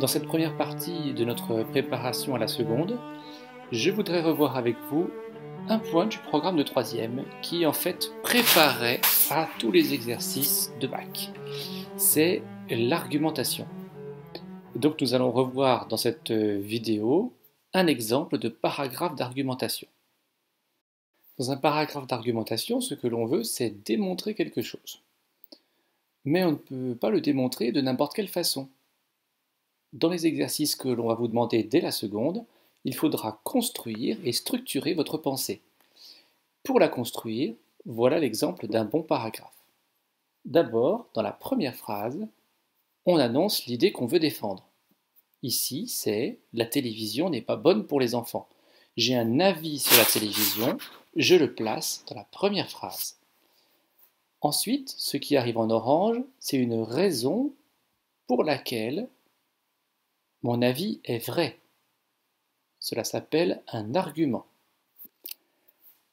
Dans cette première partie de notre préparation à la seconde, je voudrais revoir avec vous un point du programme de troisième qui en fait préparait à tous les exercices de bac. C'est l'argumentation. Donc nous allons revoir dans cette vidéo un exemple de paragraphe d'argumentation. Dans un paragraphe d'argumentation, ce que l'on veut, c'est démontrer quelque chose. Mais on ne peut pas le démontrer de n'importe quelle façon. Dans les exercices que l'on va vous demander dès la seconde, il faudra construire et structurer votre pensée. Pour la construire, voilà l'exemple d'un bon paragraphe. D'abord, dans la première phrase, on annonce l'idée qu'on veut défendre. Ici, c'est « la télévision n'est pas bonne pour les enfants ». J'ai un avis sur la télévision, je le place dans la première phrase. Ensuite, ce qui arrive en orange, c'est une raison pour laquelle mon avis est vrai. Cela s'appelle un argument.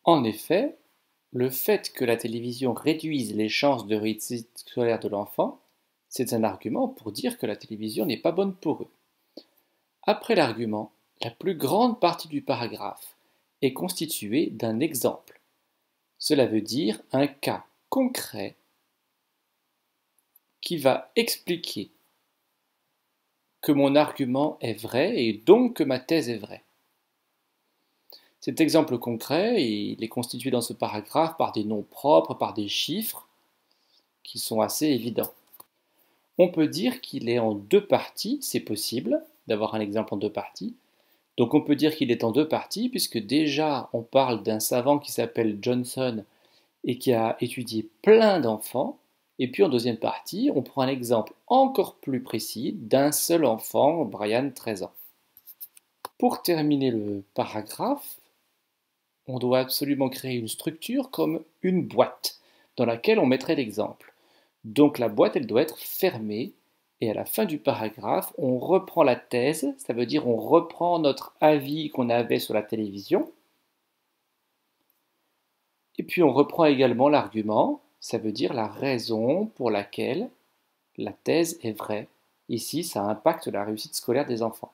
En effet, le fait que la télévision réduise les chances de réussite scolaire de l'enfant, c'est un argument pour dire que la télévision n'est pas bonne pour eux. Après l'argument, la plus grande partie du paragraphe est constituée d'un exemple. Cela veut dire un cas concret qui va expliquer que mon argument est vrai et donc que ma thèse est vraie. Cet exemple concret, il est constitué dans ce paragraphe par des noms propres, par des chiffres qui sont assez évidents. On peut dire qu'il est en deux parties, c'est possible d'avoir un exemple en deux parties. Donc on peut dire qu'il est en deux parties puisque déjà on parle d'un savant qui s'appelle Johnson et qui a étudié plein d'enfants. Et puis en deuxième partie, on prend un exemple encore plus précis d'un seul enfant, Brian, 13 ans. Pour terminer le paragraphe, on doit absolument créer une structure comme une boîte dans laquelle on mettrait l'exemple. Donc la boîte, elle doit être fermée et à la fin du paragraphe, on reprend la thèse, ça veut dire on reprend notre avis qu'on avait sur la télévision. Et puis on reprend également l'argument, ça veut dire la raison pour laquelle la thèse est vraie. Ici, ça impacte la réussite scolaire des enfants.